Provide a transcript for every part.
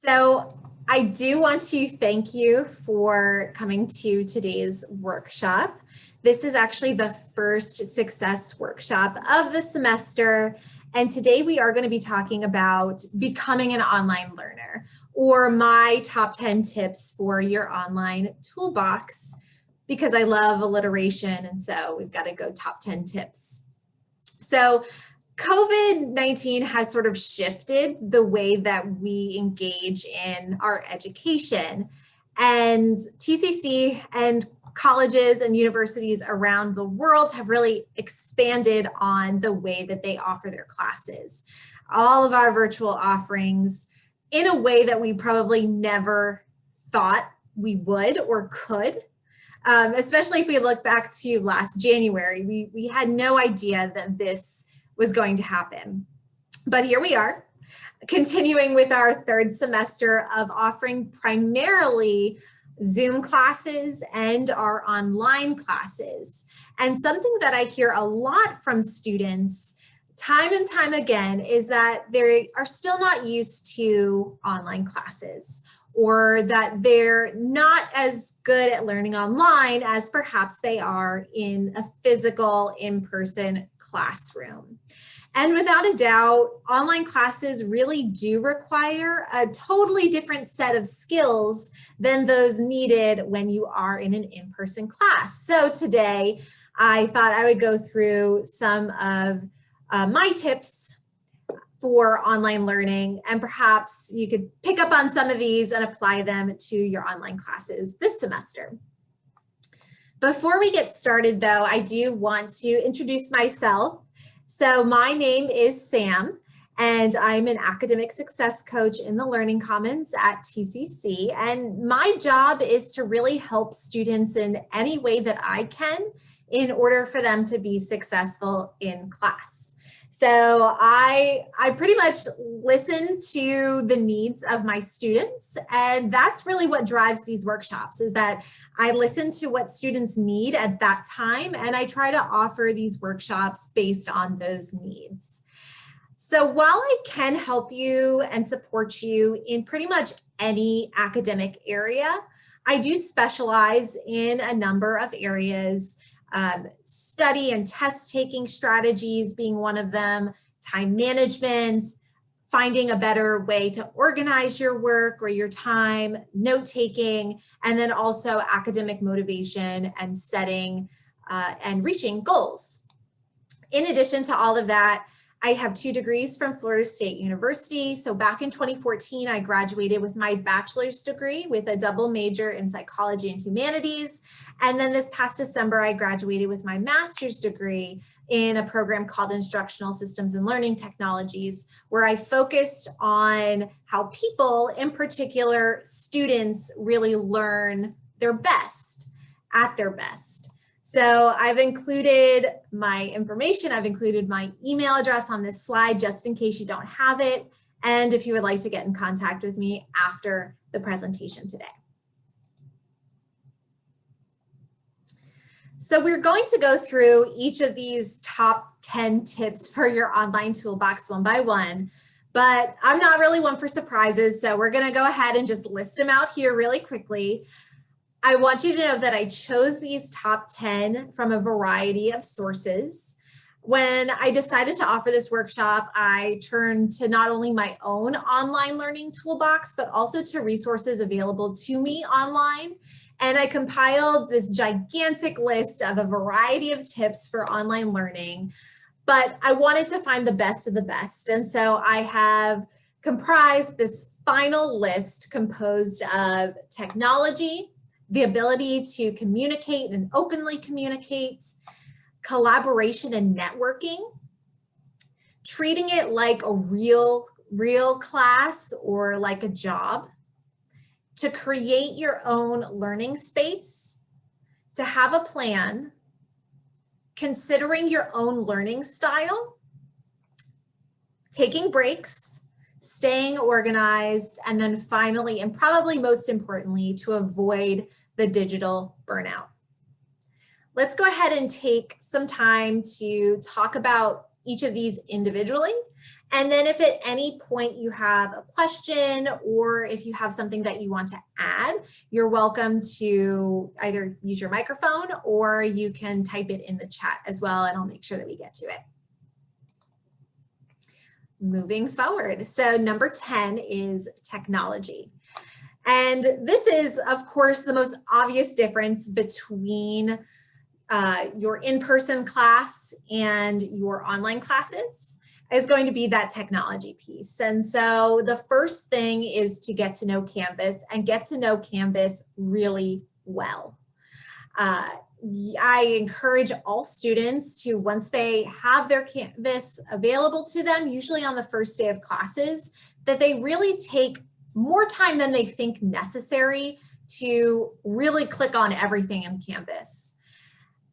So I do want to thank you for coming to today's workshop. This is actually the first success workshop of the semester. And today we are going to be talking about becoming an online learner, or my top 10 tips for your online toolbox, because I love alliteration. And so we've got to go top 10 tips. So COVID-19 has sort of shifted the way that we engage in our education, and TCC and colleges and universities around the world have really expanded on the way that they offer their classes. All of our virtual offerings in a way that we probably never thought we would or could. Especially if we look back to last January, we had no idea that this was going to happen. But here we are, continuing with our third semester of offering primarily Zoom classes and our online classes. And something that I hear a lot from students time and time again is that they are still not used to online classes, or that they're not as good at learning online as perhaps they are in a physical in-person classroom. And without a doubt, online classes really do require a totally different set of skills than those needed when you are in an in-person class. So today, I thought I would go through some of my tips for online learning, and perhaps you could pick up on some of these and apply them to your online classes this semester. Before we get started though, I do want to introduce myself. So my name is Sam, and I'm an academic success coach in the Learning Commons at TCC. And my job is to really help students in any way that I can in order for them to be successful in class. So I pretty much listen to the needs of my students, and that's really what drives these workshops, is that I listen to what students need at that time, and I try to offer these workshops based on those needs. So while I can help you and support you in pretty much any academic area, I do specialize in a number of areas. Study and test taking strategies being one of them, time management, finding a better way to organize your work or your time, note taking, and then also academic motivation and setting and reaching goals. In addition to all of that, I have 2 degrees from Florida State University. So back in 2014, I graduated with my bachelor's degree with a double major in psychology and humanities. And then this past December, I graduated with my master's degree in a program called Instructional Systems and Learning Technologies, where I focused on how people, in particular students, really learn their best, at their best. So I've included my information, I've included my email address on this slide just in case you don't have it, and if you would like to get in contact with me after the presentation today. So we're going to go through each of these top 10 tips for your online toolbox one by one, but I'm not really one for surprises, so we're going to go ahead and just list them out here really quickly. I want you to know that I chose these top 10 from a variety of sources. When I decided to offer this workshop, I turned to not only my own online learning toolbox, but also to resources available to me online. And I compiled this gigantic list of a variety of tips for online learning, but I wanted to find the best of the best. And so I have comprised this final list composed of technology, the ability to communicate and openly communicate, collaboration and networking, treating it like a real class or like a job, to create your own learning space, to have a plan, considering your own learning style, taking breaks, staying organized, and then finally, and probably most importantly, to avoid the digital burnout. Let's go ahead and take some time to talk about each of these individually. And then if at any point you have a question or if you have something that you want to add, you're welcome to either use your microphone or you can type it in the chat as well, and I'll make sure that we get to it. Moving forward. So number 10 is technology. And this is, of course, the most obvious difference between your in-person class and your online classes is going to be that technology piece. And so the first thing is to get to know Canvas and get to know Canvas really well. I encourage all students to, once they have their Canvas available to them, usually on the first day of classes, that they really take more time than they think necessary to really click on everything in Canvas.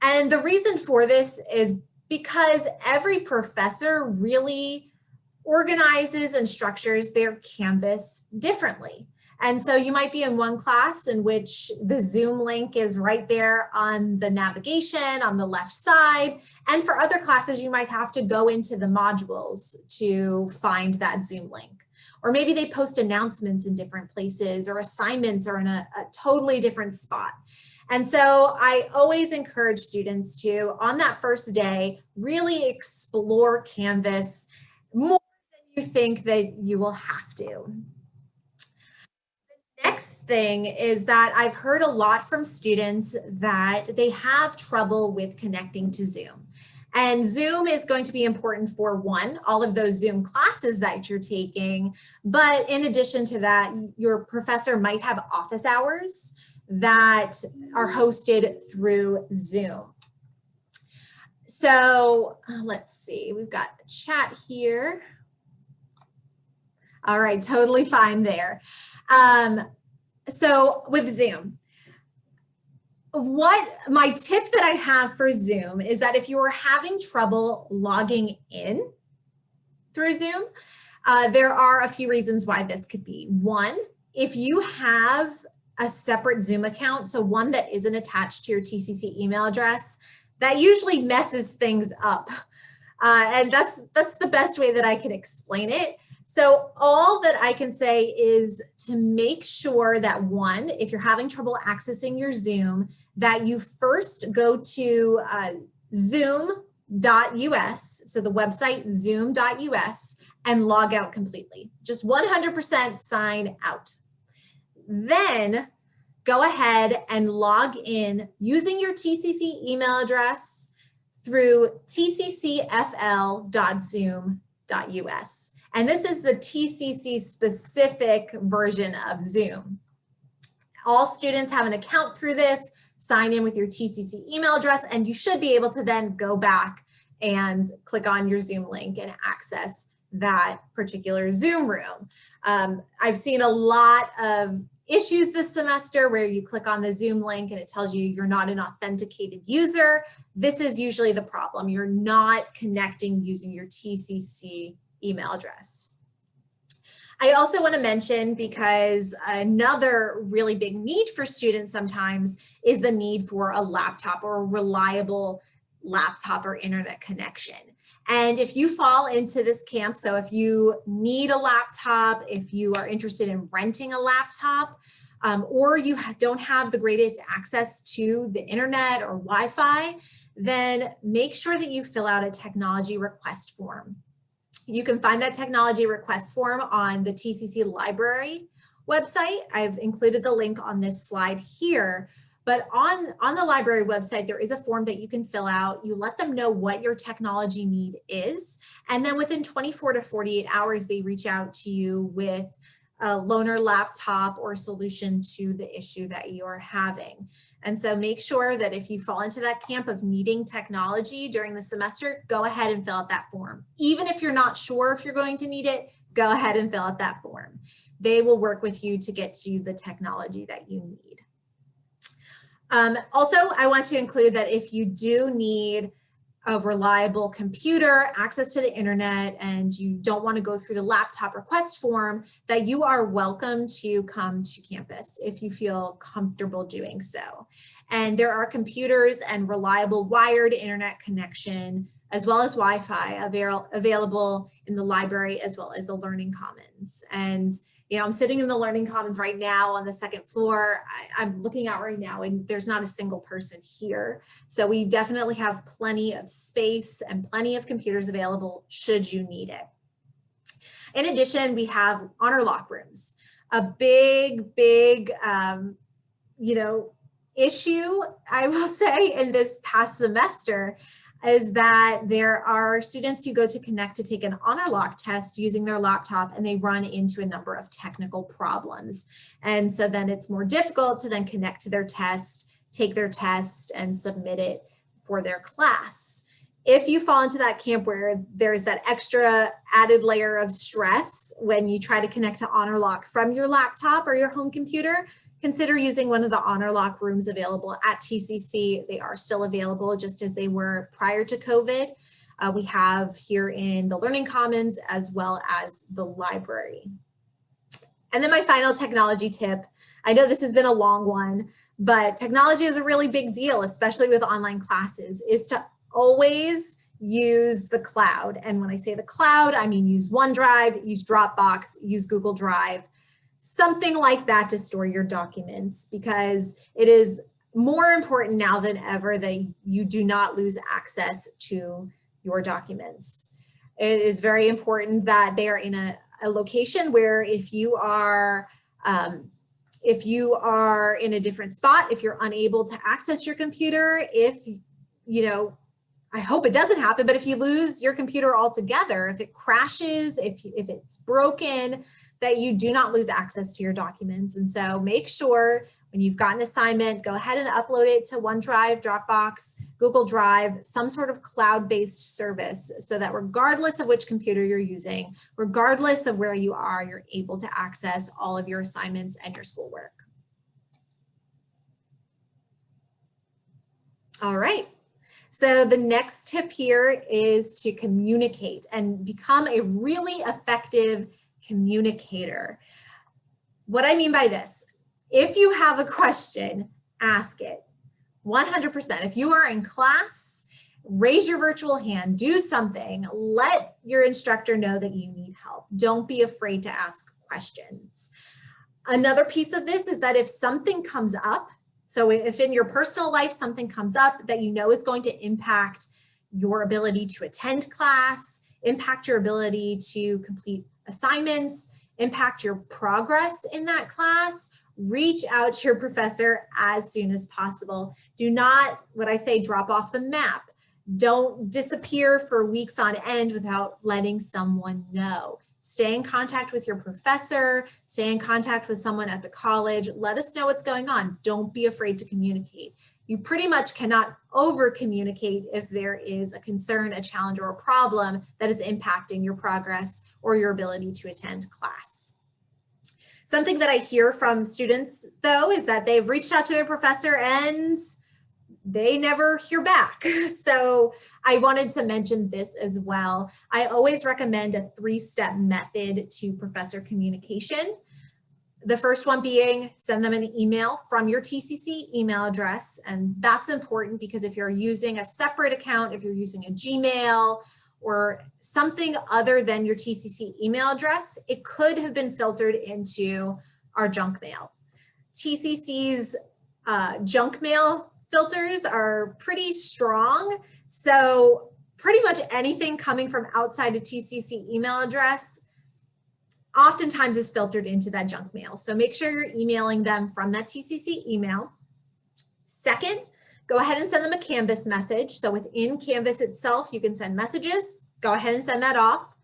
And the reason for this is because every professor really organizes and structures their Canvas differently. And so you might be in one class in which the Zoom link is right there on the navigation on the left side. And for other classes, you might have to go into the modules to find that Zoom link. Or maybe they post announcements in different places, or assignments are in a totally different spot. And so I always encourage students to, on that first day, really explore Canvas more than you think that you will have to. The next thing is that I've heard a lot from students that they have trouble with connecting to Zoom. And Zoom is going to be important for, one, all of those Zoom classes that you're taking. But in addition to that, your professor might have office hours that are hosted through Zoom. So let's see, we've got a chat here. All right, totally fine there. So with Zoom, what my tip that I have for Zoom is that if you are having trouble logging in through Zoom, there are a few reasons why this could be. One, if you have a separate Zoom account, so one that isn't attached to your TCC email address, that usually messes things up. And that's the best way that I can explain it. So all that I can say is to make sure that, one, if you're having trouble accessing your Zoom, that you first go to zoom.us, so the website zoom.us, and log out completely. Just 100% sign out. Then go ahead and log in using your TCC email address through tccfl.zoom.us. And this is the TCC specific version of Zoom. All students have an account through this, sign in with your TCC email address, and you should be able to then go back and click on your Zoom link and access that particular Zoom room. I've seen a lot of issues this semester where you click on the Zoom link and it tells you you're not an authenticated user. This is usually the problem. You're not connecting using your TCC email address. I also want to mention, because another really big need for students sometimes is the need for a laptop or a reliable laptop or internet connection. And if you fall into this camp, so if you need a laptop, if you are interested in renting a laptop, or you don't have the greatest access to the internet or Wi-Fi, then make sure that you fill out a technology request form. You can find that technology request form on the TCC library website. I've included the link on this slide here. But on the library website, there is a form that you can fill out. You let them know what your technology need is. And then within 24 to 48 hours, they reach out to you with a loaner laptop or solution to the issue that you're having. And so make sure that if you fall into that camp of needing technology during the semester, go ahead and fill out that form. Even if you're not sure if you're going to need it, go ahead and fill out that form. They will work with you to get you the technology that you need. Also, I want to include that if you do need a reliable computer, access to the internet, and you don't want to go through the laptop request form, that you are welcome to come to campus if you feel comfortable doing so. And there are computers and reliable wired internet connection as well as Wi-Fi available in the library as well as the Learning Commons. And I'm sitting in the Learning Commons right now on the second floor. I'm looking out right now and there's not a single person here. So we definitely have plenty of space and plenty of computers available should you need it. In addition, we have honor lock rooms. A big issue, I will say, in this past semester is that there are students who go to Connect to take an honor lock test using their laptop and they run into a number of technical problems. And so then it's more difficult to then connect to their test, take their test and submit it for their class. If you fall into that camp where there's that extra added layer of stress when you try to connect to honor lock from your laptop or your home computer, consider using one of the honor lock rooms available at TCC. They are still available just as they were prior to COVID. We have here in the Learning Commons as well as the library. And then my final technology tip, I know this has been a long one, but technology is a really big deal, especially with online classes, is to always use the cloud. And when I say the cloud, I mean use OneDrive, use Dropbox, use Google Drive, something like that to store your documents, because it is more important now than ever that you do not lose access to your documents. It is very important that they are in a location where if you are in a different spot, if you're unable to access your computer, I hope it doesn't happen, but if you lose your computer altogether, if it crashes, if it's broken, that you do not lose access to your documents. And so make sure when you've got an assignment, go ahead and upload it to OneDrive, Dropbox, Google Drive, some sort of cloud-based service, so that regardless of which computer you're using, regardless of where you are, you're able to access all of your assignments and your schoolwork. All right. So the next tip here is to communicate and become a really effective communicator. What I mean by this, if you have a question, ask it 100%. If you are in class, raise your virtual hand, do something, let your instructor know that you need help. Don't be afraid to ask questions. Another piece of this is that if something comes up, so if in your personal life something comes up that you know is going to impact your ability to attend class, impact your ability to complete assignments, impact your progress in that class, reach out to your professor as soon as possible. Do not, what I say, drop off the map. Don't disappear for weeks on end without letting someone know. Stay in contact with your professor, stay in contact with someone at the college. Let us know what's going on. Don't be afraid to communicate. You pretty much cannot over communicate if there is a concern, a challenge, or a problem that is impacting your progress or your ability to attend class. Something that I hear from students, though, is that they've reached out to their professor and they never hear back. So I wanted to mention this as well. I always recommend a 3-step method to professor communication. The first one being send them an email from your TCC email address. And that's important because if you're using a separate account, if you're using a Gmail or something other than your TCC email address, it could have been filtered into our junk mail. TCC's junk mail filters are pretty strong. So pretty much anything coming from outside a TCC email address oftentimes is filtered into that junk mail. So make sure you're emailing them from that TCC email. Second, go ahead and send them a Canvas message. So within Canvas itself, you can send messages. Go ahead and send that off.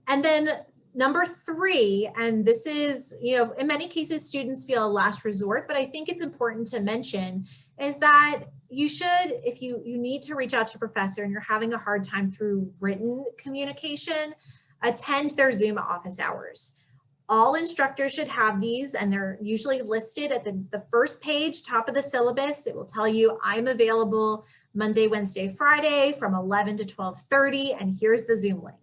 And then number 3, and this is, in many cases, students feel a last resort, but I think it's important to mention is that you should, if you need to reach out to a professor and you're having a hard time through written communication, attend their Zoom office hours. All instructors should have these, and they're usually listed at the first page, top of the syllabus. It will tell you I'm available Monday, Wednesday, Friday from 11 to 12:30, and here's the Zoom link.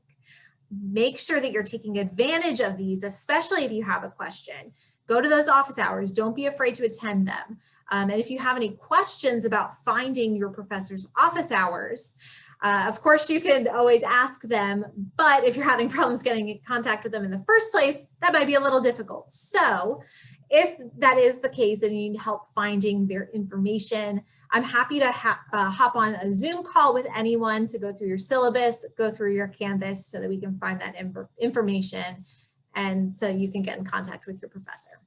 Make sure that you're taking advantage of these, especially if you have a question. Go to those office hours. Don't be afraid to attend them. And if you have any questions about finding your professor's office hours, Of course, you could always ask them, but if you're having problems getting in contact with them in the first place, that might be a little difficult. So if that is the case and you need help finding their information, I'm happy to hop on a Zoom call with anyone to go through your syllabus, go through your Canvas so that we can find that information and so you can get in contact with your professor.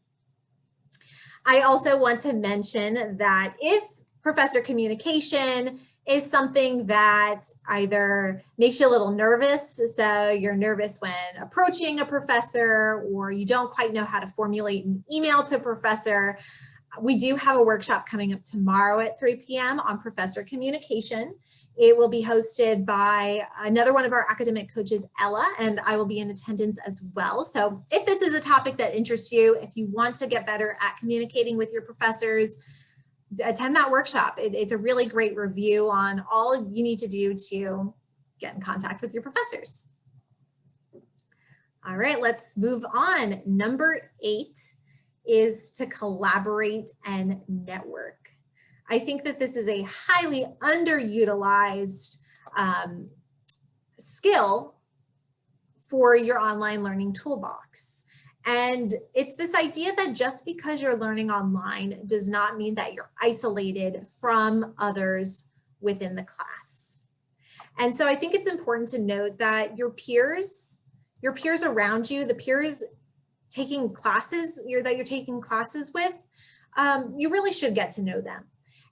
I also want to mention that if professor communication is something that either makes you a little nervous, so you're nervous when approaching a professor, or you don't quite know how to formulate an email to a professor, we do have a workshop coming up tomorrow at 3 p.m. on professor communication. It will be hosted by another one of our academic coaches, Ella, and I will be in attendance as well. So if this is a topic that interests you, if you want to get better at communicating with your professors, attend that workshop. It's a really great review on all you need to do to get in contact with your professors. All right, let's move on. Number 8 is to collaborate and network. I think that this is a highly underutilized skill for your online learning toolbox. And it's this idea that just because you're learning online does not mean that you're isolated from others within the class. And so I think it's important to note that your peers around you, the peers taking classes that you're taking classes with, you really should get to know them.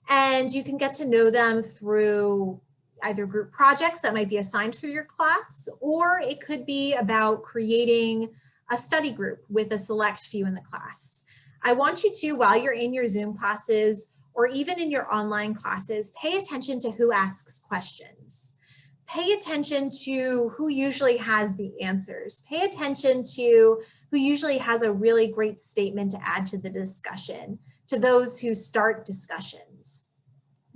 And you can get to know them through either group projects that might be assigned through your class, or it could be about creating a study group with a select few in the class. I want you to, while you're in your Zoom classes or even in your online classes, pay attention to who asks questions. Pay attention to who usually has the answers. Pay attention to who usually has a really great statement to add to the discussion, to those who start discussions.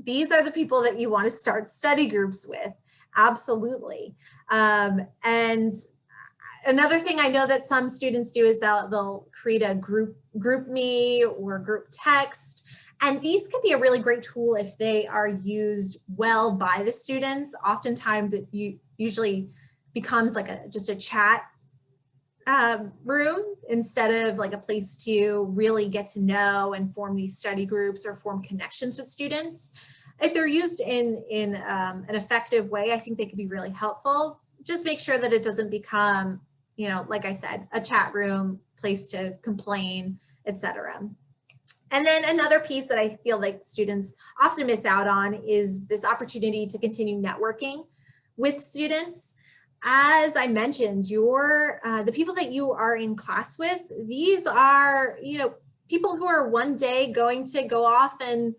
These are the people that you want to start study groups with, absolutely. And another thing I know that some students do is they'll create a group me or group text. And these can be a really great tool if they are used well by the students. Oftentimes it usually becomes like just a chat room instead of like a place to really get to know and form these study groups or form connections with students. If they're used in an effective way, I think they could be really helpful. Just make sure that it doesn't become, you know, like I said, a chat room, place to complain, etc. And then another piece that I feel like students often miss out on is this opportunity to continue networking with students. As I mentioned, the people that you are in class with, these are, you know, people who are one day going to go off and,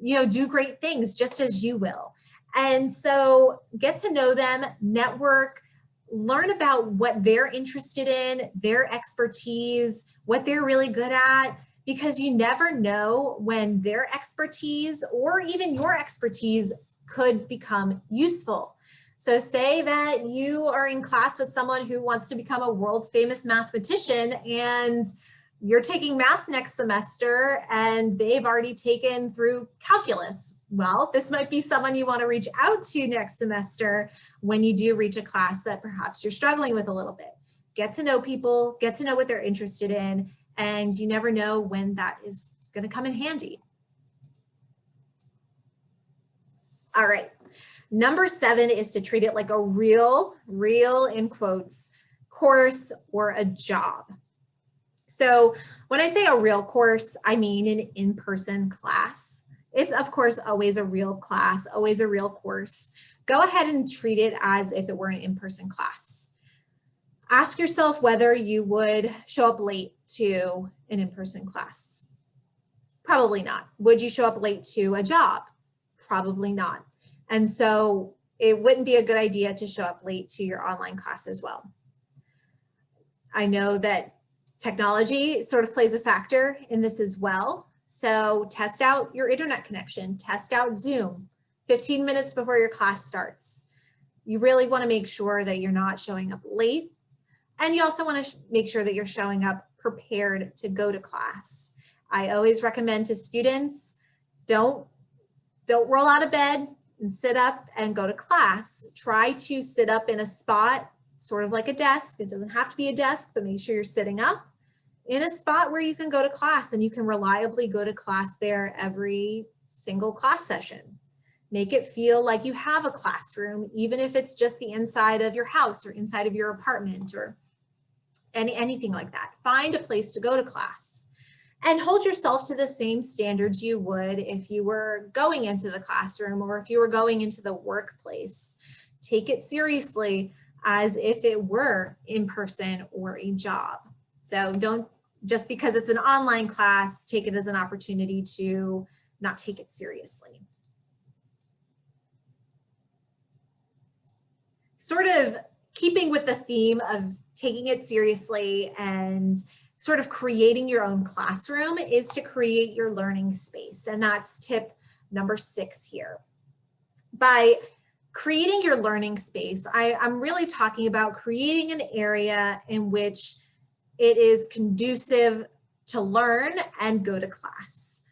you know, do great things just as you will. And so get to know them, network, learn about what they're interested in, their expertise, what they're really good at, because you never know when their expertise or even your expertise could become useful. So say that you are in class with someone who wants to become a world famous mathematician and you're taking math next semester and they've already taken through calculus. Well, this might be someone you want to reach out to next semester when you do reach a class that perhaps you're struggling with a little bit. Get to know people, get to know what they're interested in, and you never know when that is going to come in handy. All right. Number 7 is to treat it like a real in quotes, course or a job. So when I say a real course, I mean an in-person class. It's of course always a real class, always a real course. Go ahead and treat it as if it were an in-person class. Ask yourself whether you would show up late to an in-person class. Probably not. Would you show up late to a job? Probably not. And so it wouldn't be a good idea to show up late to your online class as well. I know that technology sort of plays a factor in this as well. So test out your internet connection, test out Zoom 15 minutes before your class starts. You really want to make sure that you're not showing up late. And you also want to make sure that you're showing up prepared to go to class. I always recommend to students, don't roll out of bed and sit up and go to class. Try to sit up in a spot, sort of like a desk. It doesn't have to be a desk, but make sure you're sitting up in a spot where you can go to class and you can reliably go to class there every single class session. Make it feel like you have a classroom, even if it's just the inside of your house or inside of your apartment or anything like that. Find a place to go to class and hold yourself to the same standards you would if you were going into the classroom or if you were going into the workplace. Take it seriously as if it were in person or a job. So don't, just because it's an online class, take it as an opportunity to not take it seriously. Sort of keeping with the theme of taking it seriously and sort of creating your own classroom is to create your learning space. And that's tip number 6 here. By creating your learning space, I'm really talking about creating an area in which it is conducive to learn and go to class.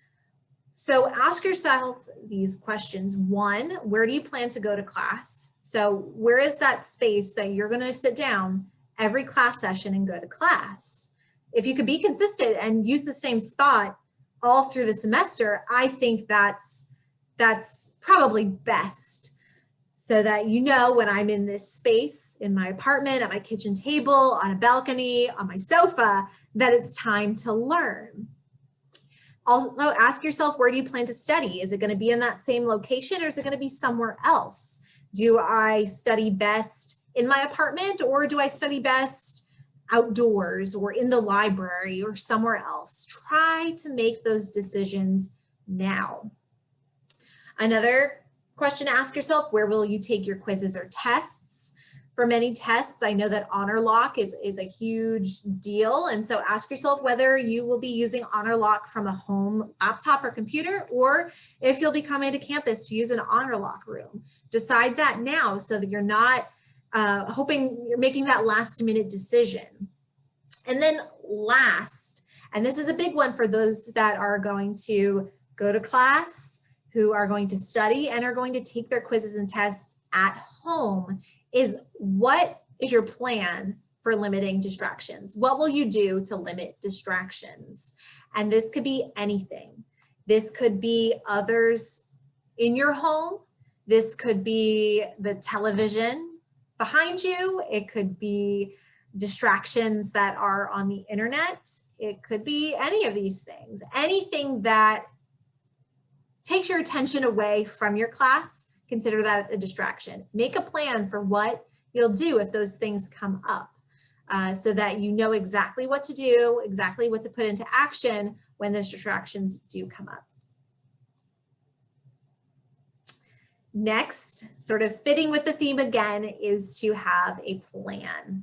So ask yourself these questions. 1, where do you plan to go to class? So where is that space that you're going to sit down every class session and go to class? If you could be consistent and use the same spot all through the semester, I think that's probably best, so that you know when I'm in this space, in my apartment, at my kitchen table, on a balcony, on my sofa, that it's time to learn. Also ask yourself, where do you plan to study? Is it going to be in that same location or is it going to be somewhere else? Do I study best in my apartment or do I study best outdoors or in the library or somewhere else? Try to make those decisions now. Another question to ask yourself, where will you take your quizzes or tests? For many tests, I know that Honor Lock is a huge deal. And so ask yourself whether you will be using Honor Lock from a home laptop or computer, or if you'll be coming to campus to use an Honor Lock room. Decide that now so that you're not hoping you're making that last minute decision. And then last, and this is a big one for those that are going to go to class, who are going to study and are going to take their quizzes and tests at home, is what is your plan for limiting distractions? What will you do to limit distractions? And this could be anything. This could be others in your home. This could be the television behind you. It could be distractions that are on the internet. It could be any of these things. Anything that takes your attention away from your class, consider that a distraction. Make a plan for what you'll do if those things come up, so that you know exactly what to do, exactly what to put into action when those distractions do come up. Next, sort of fitting with the theme again, is to have a plan.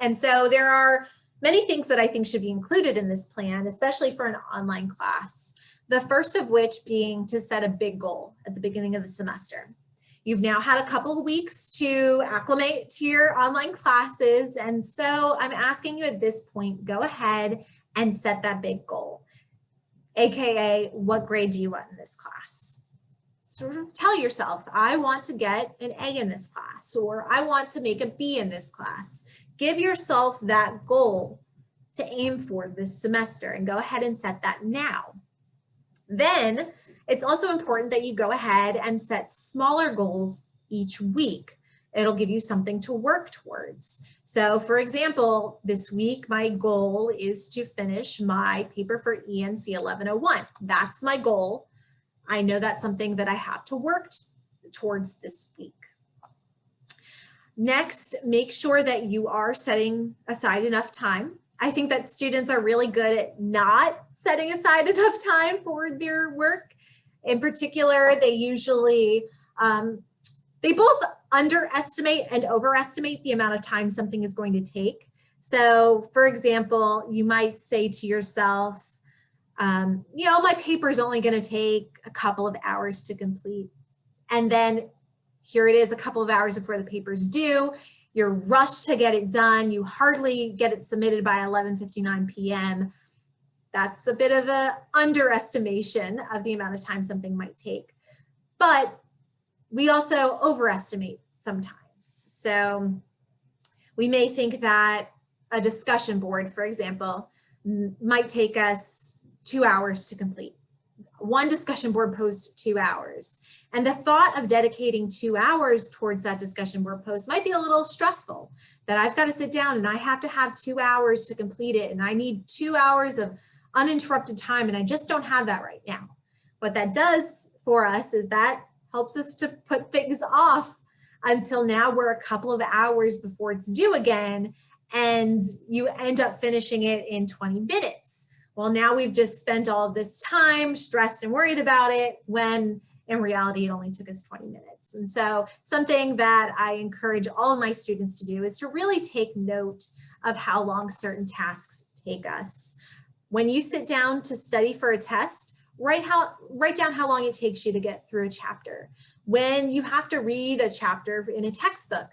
And so there are many things that I think should be included in this plan, especially for an online class. The first of which being to set a big goal at the beginning of the semester. You've now had a couple of weeks to acclimate to your online classes. And so I'm asking you at this point, go ahead and set that big goal. AKA, what grade do you want in this class? Sort of tell yourself, I want to get an A in this class, or I want to make a B in this class. Give yourself that goal to aim for this semester and go ahead and set that now. Then it's also important that you go ahead and set smaller goals each week. It'll give you something to work towards. So for example, this week, my goal is to finish my paper for ENC 1101. That's my goal. I know that's something that I have to work towards this week. Next, make sure that you are setting aside enough time. I think that students are really good at not setting aside enough time for their work. In particular, they usually, they both underestimate and overestimate the amount of time something is going to take. So for example, you might say to yourself, you know, my paper is only going to take a couple of hours to complete. And then here it is a couple of hours before the paper's due. You're rushed to get it done. You hardly get it submitted by 11:59 p.m. That's a bit of an underestimation of the amount of time something might take. But We also overestimate sometimes. So we may think that a discussion board, for example, might take us 2 hours to complete. One discussion board post, 2 hours. And the thought of dedicating 2 hours towards that discussion board post might be a little stressful, that I've got to sit down and I have to have 2 hours to complete it. And I need 2 hours of uninterrupted time. And I just don't have that right now. What that does for us is that helps us to put things off until now we're a couple of hours before it's due again. And you end up finishing it in 20 minutes. Well, now we've just spent all this time stressed and worried about it when in reality it only took us 20 minutes. And so something that I encourage all of my students to do is to really take note of how long certain tasks take us. When you sit down to study for a test, write down how long it takes you to get through a chapter. When you have to read a chapter in a textbook,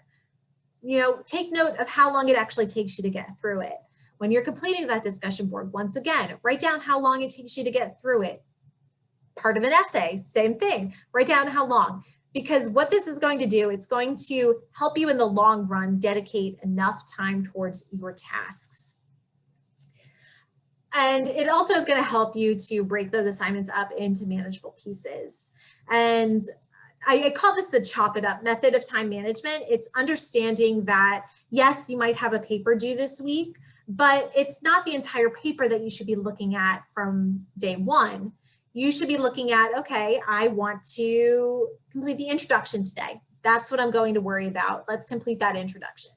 take note of how long it actually takes you to get through it. When you're completing that discussion board, once again, write down how long it takes you to get through it. Part of an essay, same thing, write down how long. Because what this is going to do, it's going to help you in the long run dedicate enough time towards your tasks. And it also is going to help you to break those assignments up into manageable pieces. And I call this the chop it up method of time management. It's understanding that, yes, you might have a paper due this week, but it's not the entire paper that you should be looking at from day one. You should be looking at, okay, I want to complete the introduction today. That's what I'm going to worry about. Let's complete that introduction.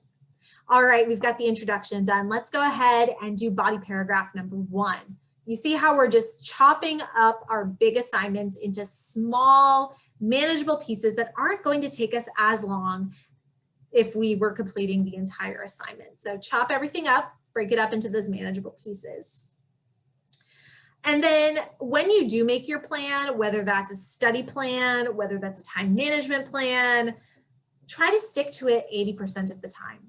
All right, we've got the introduction done. Let's go ahead and do body paragraph number 1. You see how we're just chopping up our big assignments into small, manageable pieces that aren't going to take us as long if we were completing the entire assignment. So chop everything up, break it up into those manageable pieces. And then when you do make your plan, whether that's a study plan, whether that's a time management plan, try to stick to it 80% of the time.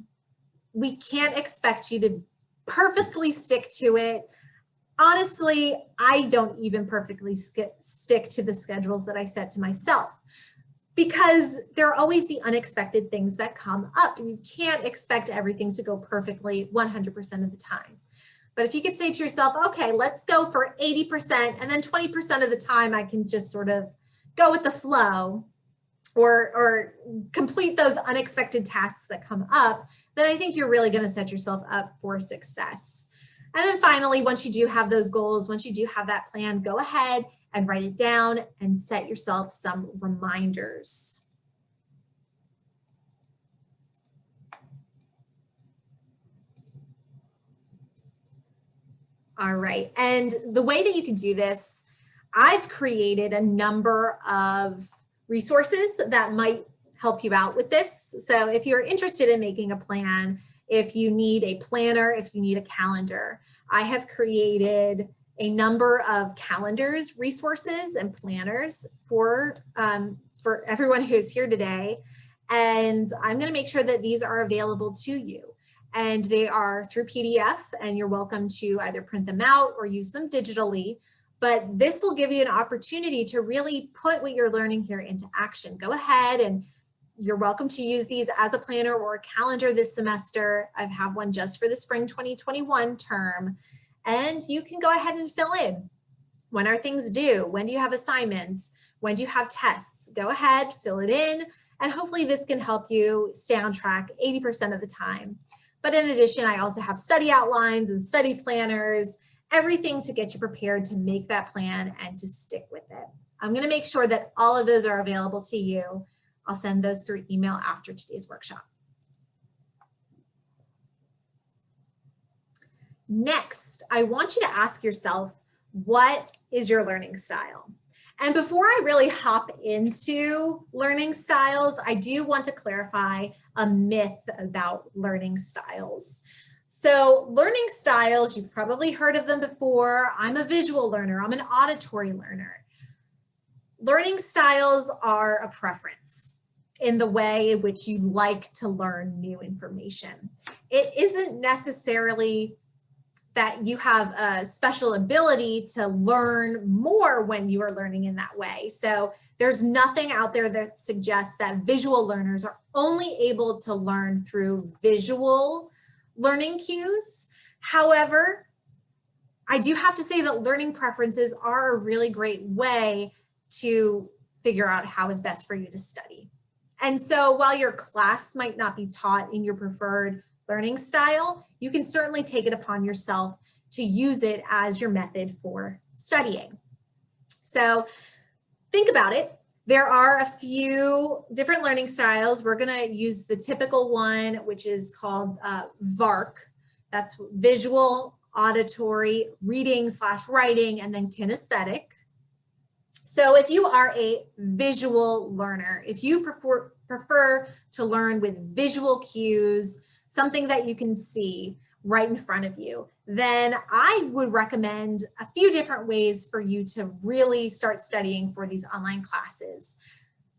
We can't expect you to perfectly stick to it. Honestly, I don't even perfectly stick to the schedules that I set to myself because there are always the unexpected things that come up. You can't expect everything to go perfectly 100% of the time. But if you could say to yourself, okay, let's go for 80% and then 20% of the time I can just sort of go with the flow or complete those unexpected tasks that come up, then I think you're really going to set yourself up for success. And then finally, once you do have those goals, once you do have that plan, go ahead and write it down and set yourself some reminders. All right, and the way that you can do this, I've created a number of resources that might help you out with this. So if you're interested in making a plan, if you need a planner, if you need a calendar, I have created a number of calendars, resources, and planners for everyone who's here today. And I'm going to make sure that these are available to you. And they are through PDF, and you're welcome to either print them out or use them digitally. But this will give you an opportunity to really put what you're learning here into action. Go ahead, and you're welcome to use these as a planner or a calendar this semester. I have one just for the spring 2021 term. And you can go ahead and fill in. When are things due? When do you have assignments? When do you have tests? Go ahead, fill it in, and hopefully this can help you stay on track 80% of the time. But in addition, I also have study outlines and study planners, everything to get you prepared to make that plan and to stick with it. I'm going to make sure that all of those are available to you. I'll send those through email after today's workshop. Next, I want you to ask yourself, what is your learning style? And before I really hop into learning styles, I do want to clarify a myth about learning styles. So learning styles, you've probably heard of them before. I'm a visual learner. I'm an auditory learner. Learning styles are a preference in the way in which you like to learn new information. It isn't necessarily that you have a special ability to learn more when you are learning in that way. So there's nothing out there that suggests that visual learners are only able to learn through visual learning cues. However, I do have to say that learning preferences are a really great way to figure out how is best for you to study. And so while your class might not be taught in your preferred learning style, you can certainly take it upon yourself to use it as your method for studying. So think about it. There are a few different learning styles. We're going to use the typical one, which is called VARC. That's visual, auditory, reading/writing, and then kinesthetic. So if you are a visual learner, if you prefer to learn with visual cues, something that you can see right in front of you, then I would recommend a few different ways for you to really start studying for these online classes.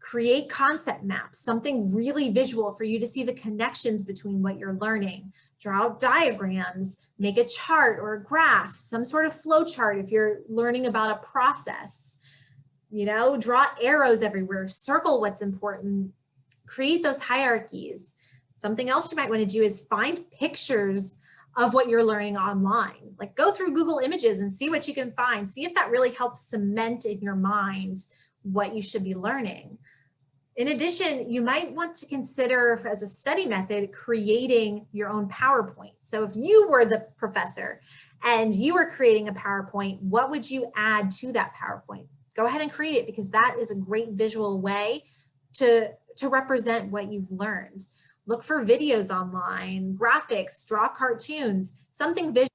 Create concept maps, something really visual for you to see the connections between what you're learning. Draw out diagrams, make a chart or a graph, some sort of flow chart if you're learning about a process. You know, draw arrows everywhere, circle what's important, create those hierarchies. Something else you might want to do is find pictures of what you're learning online. Like go through Google Images and see what you can find. See if that really helps cement in your mind what you should be learning. In addition, you might want to consider as a study method, creating your own PowerPoint. So if you were the professor and you were creating a PowerPoint, what would you add to that PowerPoint? Go ahead and create it, because that is a great visual way to represent what you've learned. Look for videos online, graphics, draw cartoons, something visual.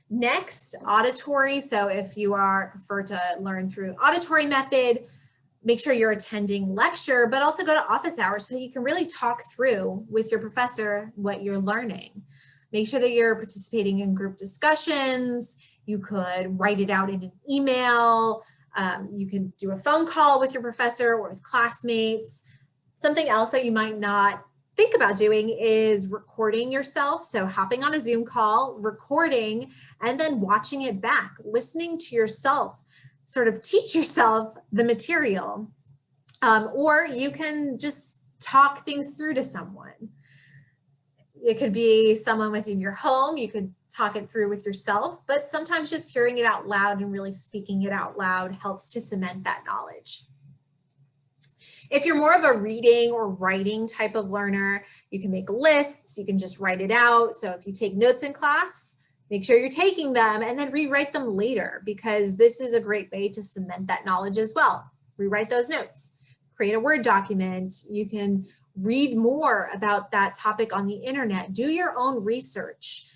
Next, auditory. So if you prefer to learn through auditory method, make sure you're attending lecture, but also go to office hours so you can really talk through with your professor what you're learning. Make sure that you're participating in group discussions. You could write it out in an email. You can do a phone call with your professor or with classmates. Something else that you might not think about doing is recording yourself. So hopping on a Zoom call, recording, and then watching it back, listening to yourself, sort of teach yourself the material. Or you can just talk things through to someone. It could be someone within your home. You could talk it through with yourself, but sometimes just hearing it out loud and really speaking it out loud helps to cement that knowledge. If you're more of a reading or writing type of learner, you can make lists, you can just write it out. So if you take notes in class, make sure you're taking them and then rewrite them later, because this is a great way to cement that knowledge as well. Rewrite those notes, create a Word document. You can read more about that topic on the internet, do your own research,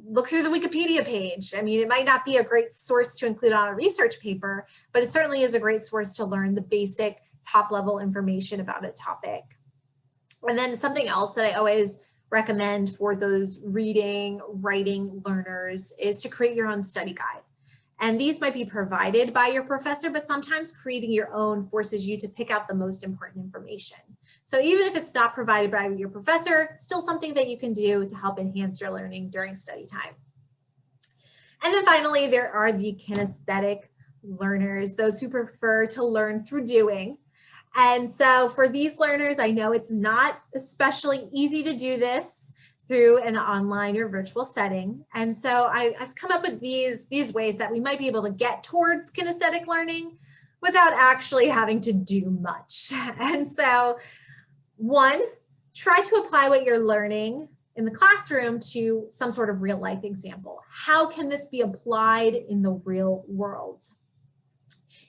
look through the Wikipedia page. I mean, it might not be a great source to include on a research paper, but it certainly is a great source to learn the basic top level information about a topic. And then something else that I always recommend for those reading, writing learners is to create your own study guide. And these might be provided by your professor, but sometimes creating your own forces you to pick out the most important information. So even if it's not provided by your professor, still something that you can do to help enhance your learning during study time. And then finally, there are the kinesthetic learners, those who prefer to learn through doing. And so for these learners, I know it's not especially easy to do this through an online or virtual setting. And so I've come up with these ways that we might be able to get towards kinesthetic learning without actually having to do much. And so one, try to apply what you're learning in the classroom to some sort of real life example. How can this be applied in the real world?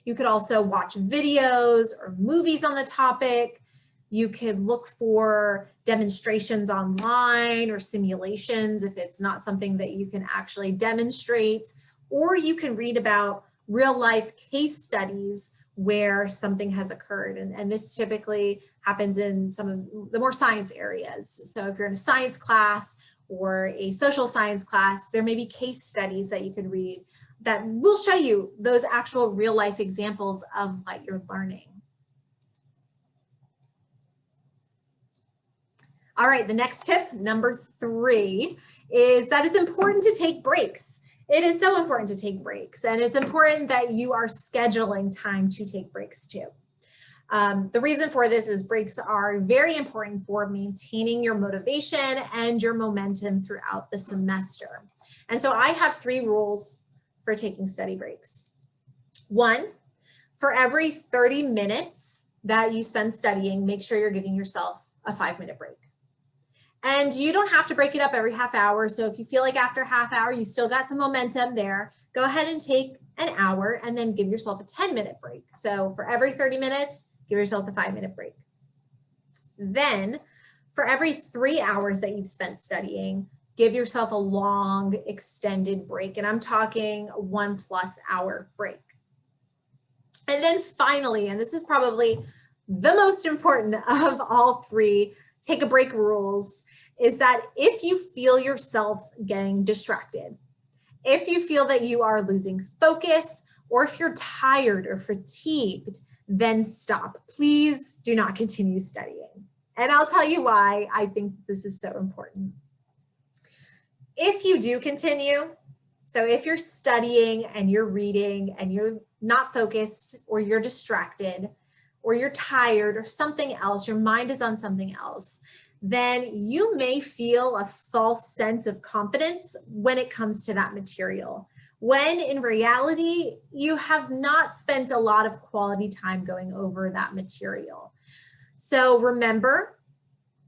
You could also watch videos or movies on the topic. You could look for demonstrations online or simulations if it's not something that you can actually demonstrate, or you can read about real life case studies where something has occurred. And this typically happens in some of the more science areas. So if you're in a science class or a social science class, there may be case studies that you can read that will show you those actual real life examples of what you're learning. All right, the next tip, number 3, is that it's important to take breaks. It is so important to take breaks, and it's important that you are scheduling time to take breaks too. The reason for this is breaks are very important for maintaining your motivation and your momentum throughout the semester. And so I have 3 rules for taking study breaks. 1, for every 30 minutes that you spend studying, make sure you're giving yourself a 5-minute break. And you don't have to break it up every half hour. So if you feel like after half hour, you still got some momentum there, go ahead and take an hour and then give yourself a 10-minute break. So for every 30 minutes, give yourself the 5-minute break. Then for every 3 hours that you've spent studying, give yourself a long extended break. And I'm talking 1+ hour break. And then finally, and this is probably the most important of all 3 take a break rules, is that if you feel yourself getting distracted, if you feel that you are losing focus, or if you're tired or fatigued, then stop. Please do not continue studying. And I'll tell you why I think this is so important. If you do continue, so if you're studying and you're reading and you're not focused, or you're distracted, or you're tired or something else, your mind is on something else, then you may feel a false sense of confidence when it comes to that material, when in reality, you have not spent a lot of quality time going over that material. So remember,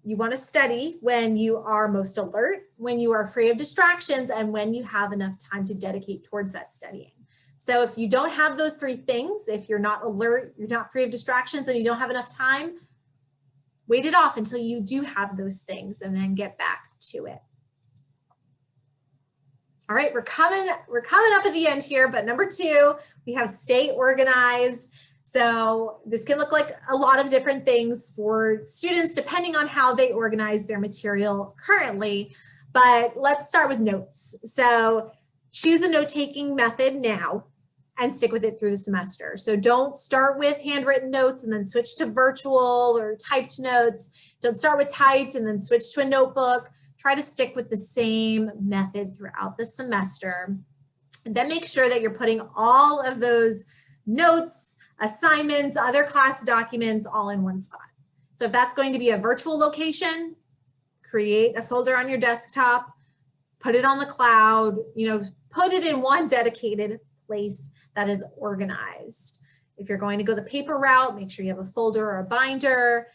you want to study when you are most alert, when you are free of distractions, and when you have enough time to dedicate towards that studying. So if you don't have those 3 things, if you're not alert, you're not free of distractions, and you don't have enough time, wait it off until you do have those things and then get back to it. All right, we're coming up at the end here, but number 2, we have stay organized. So this can look like a lot of different things for students depending on how they organize their material currently, but let's start with notes. So choose a note-taking method now and stick with it through the semester. So don't start with handwritten notes and then switch to virtual or typed notes. Don't start with typed and then switch to a notebook. Try to stick with the same method throughout the semester. And then make sure that you're putting all of those notes, assignments, other class documents all in one spot. So if that's going to be a virtual location, create a folder on your desktop, put it on the cloud, put it in one dedicated place that is organized. If you're going to go the paper route, make sure you have a folder or a binder,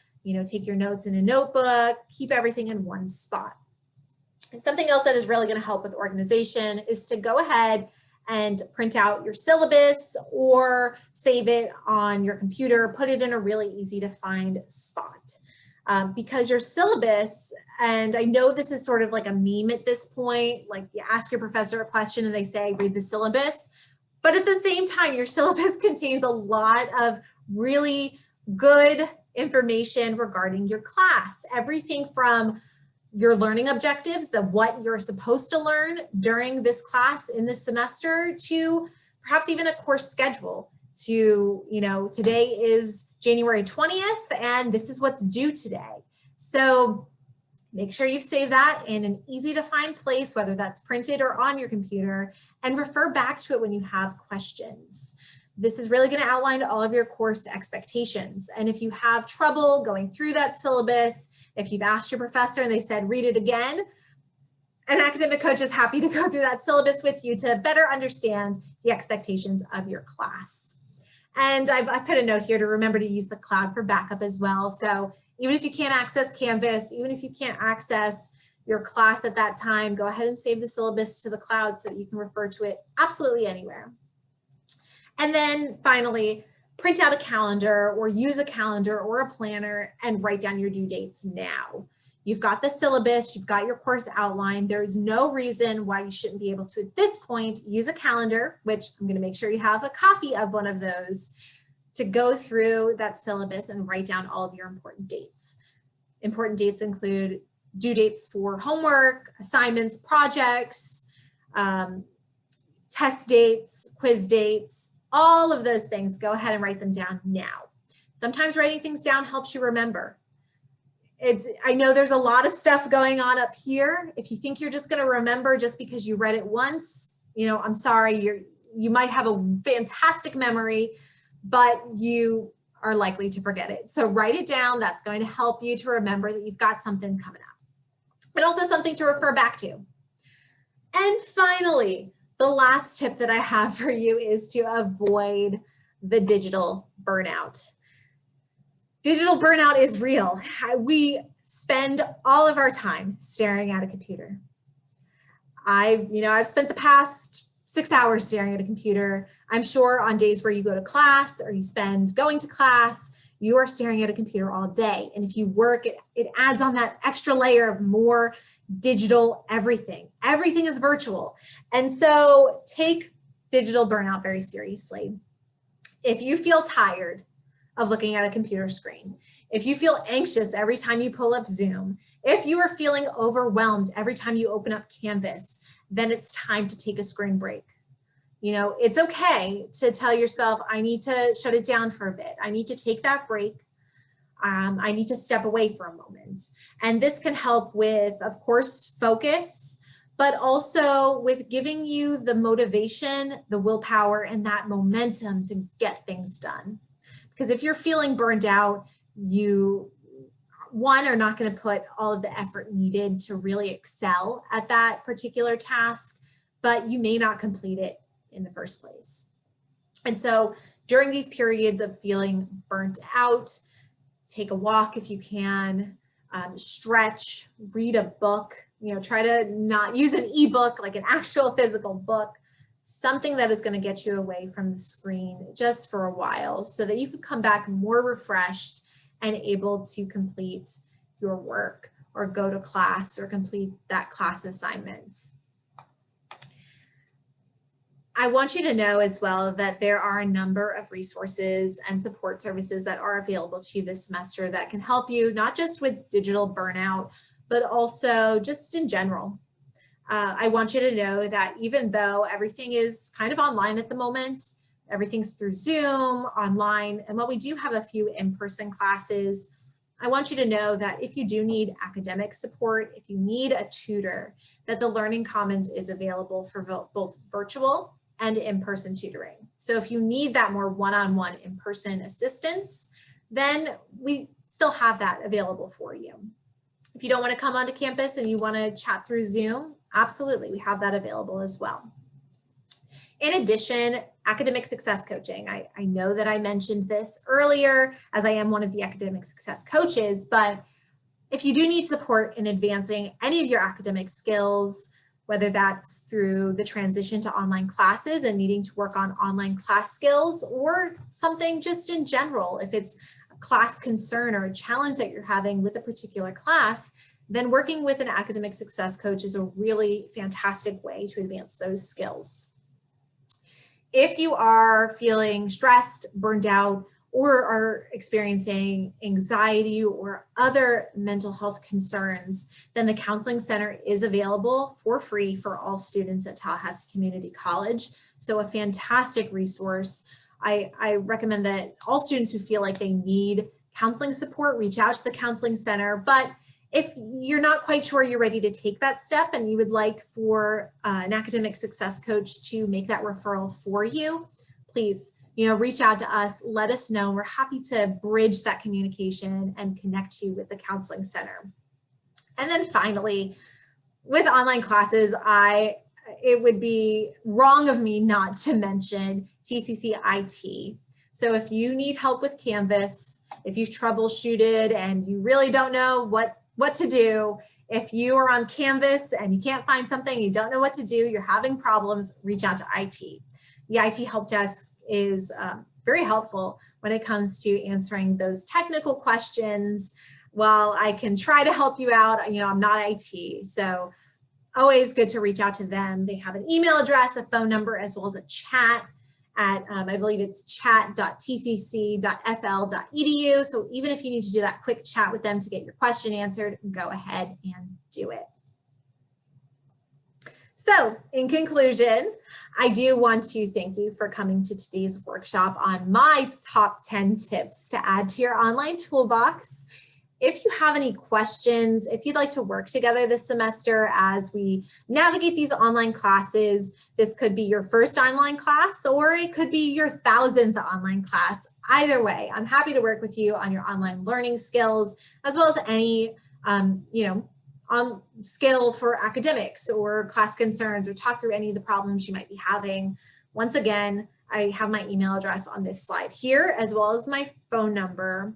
take your notes in a notebook, keep everything in one spot. And something else that is really going to help with organization is to go ahead and print out your syllabus or save it on your computer, put it in a really easy to find spot. Because your syllabus, and I know this is sort of like a meme at this point, like you ask your professor a question and they say, read the syllabus. But at the same time, your syllabus contains a lot of really good information regarding your class. Everything from your learning objectives, what you're supposed to learn during this class in this semester, to perhaps even a course schedule to, today is January 20th and this is what's due today. So make sure you save that in an easy to find place, whether that's printed or on your computer, and refer back to it when you have questions. This is really going to outline all of your course expectations. And if you have trouble going through that syllabus, if you've asked your professor and they said, read it again, an academic coach is happy to go through that syllabus with you to better understand the expectations of your class. And I've put a note here to remember to use the cloud for backup as well. So even if you can't access Canvas, even if you can't access your class at that time, go ahead and save the syllabus to the cloud so that you can refer to it absolutely anywhere. And then finally, print out a calendar or use a calendar or a planner and write down your due dates now. You've got the syllabus, you've got your course outline. There's no reason why you shouldn't be able to, at this point, use a calendar, which I'm going to make sure you have a copy of one of those, to go through that syllabus and write down all of your important dates. Important dates include due dates for homework, assignments, projects, test dates, quiz dates, all of those things. Go ahead and write them down now. Sometimes writing things down helps you remember. I know there's a lot of stuff going on up here. If you think you're just going to remember just because you read it once, I'm sorry, you might have a fantastic memory, but you are likely to forget it. So write it down. That's going to help you to remember that you've got something coming up, but also something to refer back to. And finally, the last tip that I have for you is to avoid the digital burnout. Digital burnout is real. We spend all of our time staring at a computer. I've spent the past 6 hours staring at a computer. I'm sure on days where you go to class or you spend going to class, you are staring at a computer all day. And if you work, it adds on that extra layer of more digital everything. Everything is virtual. And so take digital burnout very seriously. If you feel tired of looking at a computer screen, if you feel anxious every time you pull up Zoom, if you are feeling overwhelmed every time you open up Canvas, then it's time to take a screen break. It's okay to tell yourself, I need to shut it down for a bit. I need to take that break. I need to step away for a moment. And this can help with, of course, focus, but also with giving you the motivation, the willpower, and that momentum to get things done. Because if you're feeling burned out, you, one, are not going to put all of the effort needed to really excel at that particular task, but you may not complete it in the first place. And so during these periods of feeling burnt out, take a walk if you can, stretch, read a book, try to not use an ebook, like an actual physical book, something that is going to get you away from the screen just for a while so that you can come back more refreshed and able to complete your work or go to class or complete that class assignment. I want you to know as well that there are a number of resources and support services that are available to you this semester that can help you, not just with digital burnout, but also just in general. I want you to know that even though everything is kind of online at the moment, everything's through Zoom, online, and while we do have a few in-person classes, I want you to know that if you do need academic support, if you need a tutor, that the Learning Commons is available for both virtual and in-person tutoring. So if you need that more one-on-one in-person assistance, then we still have that available for you. If you don't want to come onto campus and you want to chat through Zoom, absolutely, we have that available as well. In addition, academic success coaching. I know that I mentioned this earlier as I am one of the academic success coaches, but if you do need support in advancing any of your academic skills, whether that's through the transition to online classes and needing to work on online class skills or something just in general, if it's a class concern or a challenge that you're having with a particular class, then working with an academic success coach is a really fantastic way to advance those skills. If you are feeling stressed, burned out, or are experiencing anxiety or other mental health concerns, then the Counseling Center is available for free for all students at Tallahassee Community College. So a fantastic resource. I recommend that all students who feel like they need counseling support reach out to the Counseling Center. But if you're not quite sure you're ready to take that step and you would like for an academic success coach to make that referral for you, please reach out to us, let us know. We're happy to bridge that communication and connect you with the Counseling Center. And then finally, with online classes, it would be wrong of me not to mention TCC IT. So if you need help with Canvas, if you've troubleshooted and you really don't know what to do, if you are on Canvas and you can't find something, you don't know what to do, you're having problems, reach out to IT. The IT help desk is very helpful when it comes to answering those technical questions. While I can try to help you out, I'm not IT, so always good to reach out to them. They have an email address, a phone number, as well as a chat at, I believe it's chat.tcc.fl.edu. So even if you need to do that quick chat with them to get your question answered, go ahead and do it. So in conclusion, I do want to thank you for coming to today's workshop on my top 10 tips to add to your online toolbox. If you have any questions, if you'd like to work together this semester as we navigate these online classes, this could be your first online class or it could be your 1,000th online class. Either way, I'm happy to work with you on your online learning skills as well as any, on skill for academics or class concerns, or talk through any of the problems you might be having. Once again, I have my email address on this slide here, as well as my phone number.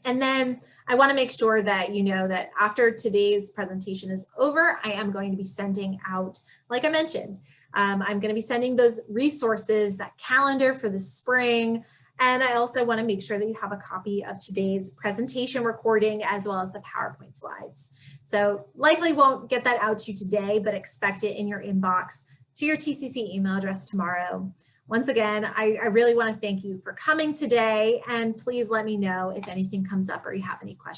And then I want to make sure that you know that after today's presentation is over, I am going to be sending out, like I mentioned, I'm going to be sending those resources, that calendar for the spring. And I also want to make sure that you have a copy of today's presentation recording as well as the PowerPoint slides. So likely won't get that out to you today, but expect it in your inbox to your TCC email address tomorrow. Once again, I really want to thank you for coming today, and please let me know if anything comes up or you have any questions.